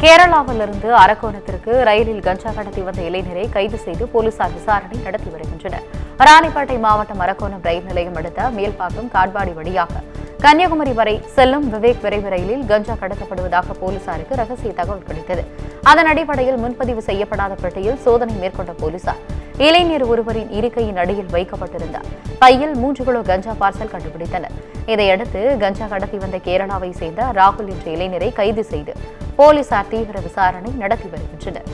கேரளாவிலிருந்து அரக்கோணத்திற்கு ரயிலில் கஞ்சா கடத்தி வந்த இளைஞரை கைது செய்து போலீசார் விசாரணை நடத்தி வருகின்றனர். ராணிப்பேட்டை மாவட்டம் அரக்கோணம் ரயில் நிலையம் அடுத்த மேல்பாக்கம் காட்பாடி வழியாக கன்னியாகுமரி வரை செல்லும் விவேக் விரைவு ரயிலில் கஞ்சா கடத்தப்படுவதாக போலீசாருக்கு ரகசிய தகவல் கிடைத்தது. அதன் அடிப்படையில் முன்பதிவு செய்யப்படாத பெட்டியில் சோதனை மேற்கொண்ட போலீசார் இளைஞர் ஒருவரின் இருக்கையின் அடியில் வைக்கப்பட்டிருந்த பையில் 3 கிலோ கஞ்சா பார்சல் கண்டுபிடித்தனர். இதையடுத்து கஞ்சா கடத்தி வந்த கேரளாவை சேர்ந்த ராகுல் என்ற இளைஞரை கைது செய்து போலீசார் தீவிர விசாரணை நடத்தி வருகின்றனர்.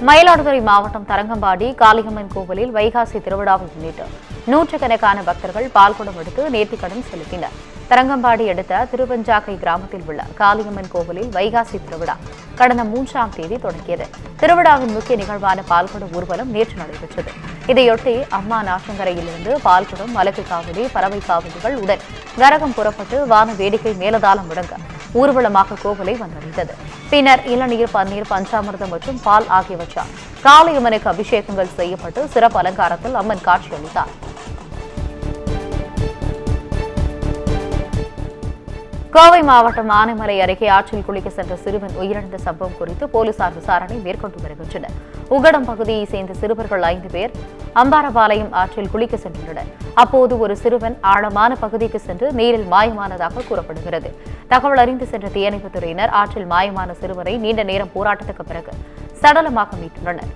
மயிலாடுதுறை மாவட்டம் தரங்கம்பாடி காளியம்மன் கோவிலில் வைகாசி திருவிழாவை முன்னிட்டு நூற்றுக்கணக்கான பக்தர்கள் பால்குடம் எடுத்து நேர்த்திக்கடன் செலுத்தினர். தரங்கம்பாடி அடுத்த திருவஞ்சாக்கை கிராமத்தில் உள்ள காளியம்மன் கோவிலில் வைகாசி திருவிழா கடந்த 3ஆம் தேதி தொடங்கியது. திருவிழாவின் முக்கிய நிகழ்வான பால்குடம் ஊர்வலம் நேற்று நடைபெற்றது. இதையொட்டி அம்மா நாசங்கரையிலிருந்து பால்குடம், மலக்கு காவடி, பறவை காவடிகள் உடன் கரகம் புறப்பட்டு வான வேடிக்கை மேலதாளம் முழங்க ஊர்வலமாக கோவிலை வந்தடைந்தது. பின்னர் இளநீர், பன்னீர், பஞ்சாமிர்தம் மற்றும் பால் ஆகியவற்றால் காளியம்மனுக்கு அபிஷேகங்கள் செய்யப்பட்டு சிறப்பு அலங்காரத்தில் அம்மன் காட்சியளித்தார். கோவை மாவட்டம் ஆனைமலை அருகே ஆற்றில் குளிக்க சென்ற சிறுவன் உயிரிழந்த சம்பவம் குறித்து போலீசார் விசாரணை மேற்கொண்டு வருகின்றனர். உகடம் பகுதியை சேர்ந்த சிறுவர்கள் 5 பேர் அம்பாரபாளையம் ஆற்றில் குளிக்க சென்றுள்ளனர். அப்போது ஒரு சிறுவன் ஆழமான பகுதிக்கு சென்று நீரில் மாயமானதாக கூறப்படுகிறது. தகவல் அறிந்து சென்ற தீயணைப்புத் துறையினர் ஆற்றில் மாயமான சிறுவரை நீண்ட நேரம் போராட்டத்துக்கு பிறகு சடலமாக மீட்டுள்ளனர்.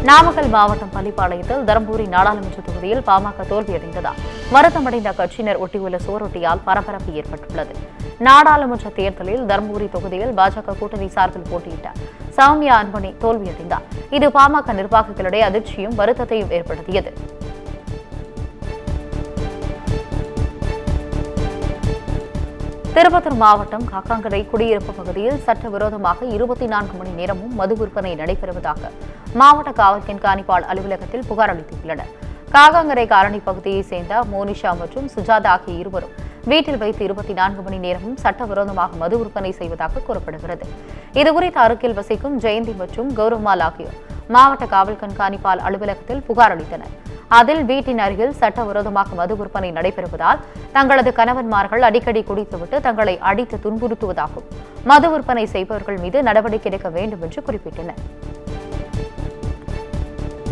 நாமக்கல் மாவட்டம் பள்ளிப்பாளையத்தில் தருமபுரி நாடாளுமன்ற தொகுதியில் பாமக தோல்வியடைந்ததால் வருத்தமடைந்த கட்சியினர் ஒட்டியுள்ள சுவரொட்டியால் பரபரப்பு ஏற்பட்டுள்ளது. நாடாளுமன்ற தேர்தலில் தருமபுரி தொகுதியில் பாஜக கூட்டணி சார்பில் போட்டியிட்ட சௌமியா அன்பணி தோல்வியடைந்தார். இது பாமக நிர்வாகிகளிடையே அதிர்ச்சியும் வருத்தத்தையும் ஏற்படுத்தியது. திருப்பத்தூர் மாவட்டம் காக்காங்கரை குடியிருப்பு பகுதியில் சட்டவிரோதமாக 24 மணி நேரமும் மது விற்பனை நடைபெறுவதாக மாவட்ட காவல் கண்காணிப்பாளர் அலுவலகத்தில் புகார் அளித்துள்ளனர். காக்காங்கரை காலனி பகுதியைச் சேர்ந்த மோனிஷா மற்றும் சுஜாதா ஆகிய இருவரும் வீட்டில் வைத்து 24 மணி நேரமும் சட்டவிரோதமாக மது விற்பனை செய்வதாக கூறப்படுகிறது. இதுகுறித்து அருகில் வசிக்கும் ஜெயந்தி மற்றும் கௌரவ்மால் ஆகியோர் மாவட்ட காவல் கண்காணிப்பாளர் அலுவலகத்தில் புகார் அளித்தனர். அதில் வீட்டின் அருகில் சட்டவிரோதமாக மது விற்பனை நடைபெறுவதால் தங்களது கணவன்மார்கள் அடிக்கடி குடித்துவிட்டு தங்களை அடித்து துன்புறுத்துவதாகவும் மது விற்பனை செய்பவர்கள் மீது நடவடிக்கை எடுக்க வேண்டும் என்று குறிப்பிட்டனர்.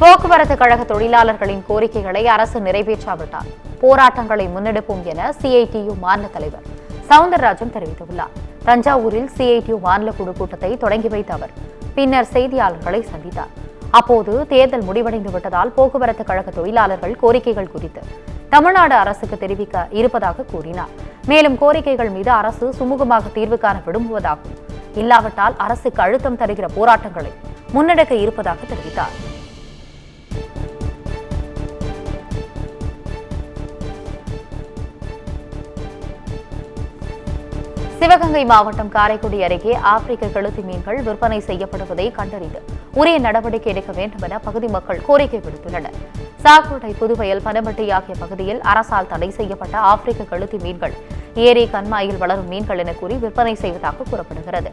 போக்குவரத்து கழக தொழிலாளர்களின் கோரிக்கைகளை அரசு நிறைவேற்றாவிட்டால் போராட்டங்களை முன்னெடுப்போம் என சிஐடியு மாநில தலைவர் சவுந்தரராஜன் தெரிவித்துள்ளார். தஞ்சாவூரில் சிஐடியு மாநில குழு கூட்டத்தை தொடங்கி வைத்த அவர் பின்னர் செய்தியாளர்களை சந்தித்தார். அப்போது தேர்தல் முடிவடைந்து விட்டதால் போக்குவரத்து கழக தொழிலாளர்கள் கோரிக்கைகள் குறித்து தமிழ்நாடு அரசுக்கு தெரிவிக்க இருப்பதாக கூறினார். மேலும் கோரிக்கைகள் மீது அரசு சுமூகமாக தீர்வு காண விரும்புவதாகவும் இல்லாவிட்டால் அரசுக்கு அழுத்தம் தருகிற போராட்டங்களை முன்னெடுக்க இருப்பதாக தெரிவித்தார். சிவகங்கை மாவட்டம் காரைக்குடி அருகே ஆப்பிரிக்க கெளுத்தி மீன்கள் விற்பனை செய்யப்படுவதை கண்டறிந்து உரிய நடவடிக்கை எடுக்க வேண்டும் என பகுதி மக்கள் கோரிக்கை விடுத்துள்ளனர். சாக்கோட்டை, புதுவயல், பனம்பட்டி ஆகிய பகுதியில் அரசால் தடை செய்யப்பட்ட ஆப்பிரிக்க கெளுத்தி மீன்கள் ஏரி, கண்மாயில் வளரும் மீன்கள் என கூறி விற்பனை செய்வதாக கூறப்படுகிறது.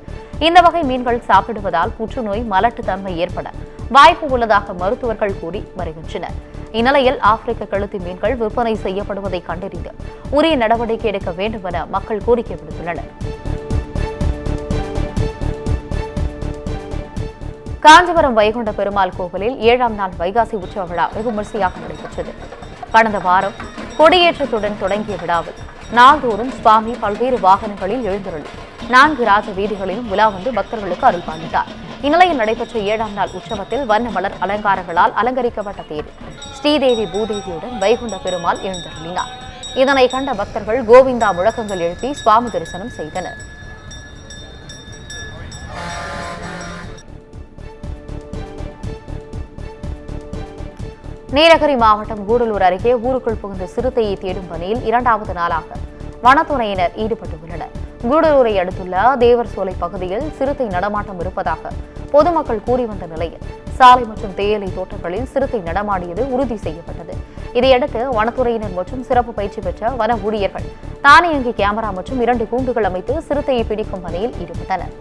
இந்த வகை மீன்கள் சாப்பிடுவதால் புற்றுநோய், மலட்டுத்தன்மை ஏற்பட வாய்ப்பு உள்ளதாக மருத்துவர்கள் கூறி வருகின்றனர். இந்நிலையில் ஆப்பிரிக்க கெளுத்தி மீன்கள் விற்பனை செய்யப்படுவதை கண்டறிந்து உரிய நடவடிக்கை எடுக்க வேண்டும் என மக்கள் கோரிக்கை விடுத்துள்ளனர். காஞ்சிபுரம் வைகுண்ட பெருமாள் கோவிலில் 7ஆம் நாள் வைகாசி உற்சவ விழா வெகு விமரிசையாக நடைபெற்றது. கடந்த வாரம் கொடியேற்றத்துடன் தொடங்கிய விழாவில் நாள்தோறும் சுவாமி பல்வேறு வாகனங்களில் எழுந்தருளி 4 ராஜ வீதிகளிலும் விழா வந்து பக்தர்களுக்கு அருள் பாலித்தார். இந்நிலையில் நடைபெற்ற 7ஆம் நாள் உற்சவத்தில் வண்ண மலர் அலங்காரங்களால் அலங்கரிக்கப்பட்ட தேரில் ஸ்ரீதேவி பூதேவியுடன் வைகுண்ட பெருமாள் எழுந்தருளினார். இதனை கண்ட பக்தர்கள் கோவிந்தா முழக்கங்கள் எழுப்பி சுவாமி தரிசனம் செய்தனர். நீலகிரி மாவட்டம் கூடலூர் அருகே ஊருக்குள் புகுந்த சிறுத்தையை தேடும் பணியில் 2வது நாளாக வனத்துறையினர் ஈடுபட்டுள்ளனர். கூடலூரை அடுத்துள்ள தேவர் சோலை பகுதியில் சிறுத்தை நடமாட்டம் இருப்பதாக பொதுமக்கள் கூறி வந்த நிலையில் சாலை மற்றும் தேயிலை தோட்டங்களில் சிறுத்தை நடமாடியது உறுதி செய்யப்பட்டது. இதையடுத்து வனத்துறையினர் மற்றும் சிறப்பு பயிற்சி பெற்ற வன ஊழியர்கள் தானியங்கி கேமரா மற்றும் 2 கூண்டுகள் அமைத்து சிறுத்தையை பிடிக்கும் பணியில் ஈடுபட்டனர்.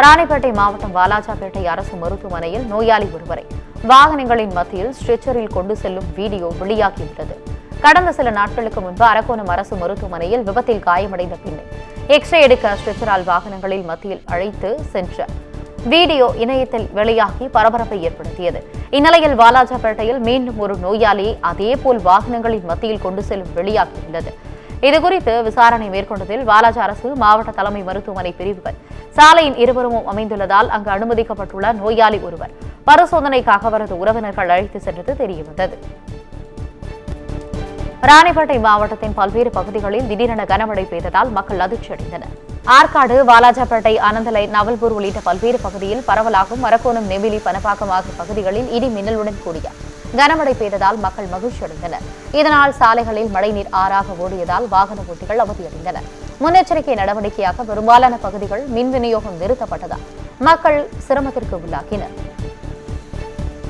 ராணிப்பேட்டை மாவட்டம் வாலாஜாபேட்டை அரசு மருத்துவமனையில் நோயாளி ஒருவரை வாகனங்களின் மத்தியில் ஸ்ட்ரெச்சரில் கொண்டு செல்லும் வீடியோ வெளியாகியுள்ளது. கடந்த சில நாட்களுக்கு முன்பு அரக்கோணம் அரசு மருத்துவமனையில் விபத்தில் காயமடைந்த பின்னர் எக்ஸ்ரே எடுக்க ஸ்ட்ரெச்சரால் வாகனங்களில் மத்தியில் அழைத்து சென்ற வீடியோ இணையத்தில் வெளியாகி பரபரப்பை ஏற்படுத்தியது. இந்நிலையில் வாலாஜாபேட்டையில் மீண்டும் ஒரு நோயாளியை அதேபோல் வாகனங்களின் மத்தியில் கொண்டு செல்லும் வெளியாகியுள்ளது. இதுகுறித்து விசாரணை மேற்கொண்டதில் வாலாஜா அரசு மாவட்ட தலைமை மருத்துவமனை பிரிவுகள் சாலையின் இருபுறமும் அமைந்துள்ளதால் அங்கு அனுமதிக்கப்பட்டுள்ள நோயாளி ஒருவர் பரிசோதனைக்காக அவரது உறவினர்கள் அழைத்து சென்றது தெரியவந்தது. ராணிப்பேட்டை மாவட்டத்தின் பல்வேறு பகுதிகளில் திடீரென கனமழை பெய்ததால் மக்கள் அதிர்ச்சியடைந்தனர். ஆற்காடு, வாலாஜாபேட்டை, அனந்தலை, நவல்பூர் உள்ளிட்ட பல்வேறு பகுதியில் பரவலாகும் அரக்கோணம், நெமிலி, பனப்பாக்கம் ஆகிய பகுதிகளில் இடி மின்னலுடன் கூடிய கனமழை பெய்ததால் மக்கள் மகிழ்ச்சியடைந்தனர். இதனால் சாலைகளில் மழைநீர் ஆறாக ஓடியதால் வாகன ஓட்டிகள் அவதியடைந்தனர். முன்னெச்சரிக்கை நடவடிக்கையாக பெரும்பாலான பகுதிகள் மின் விநியோகம் நிறுத்தப்பட்டதால் மக்கள் சிரமத்திற்கு உள்ளாகினர்.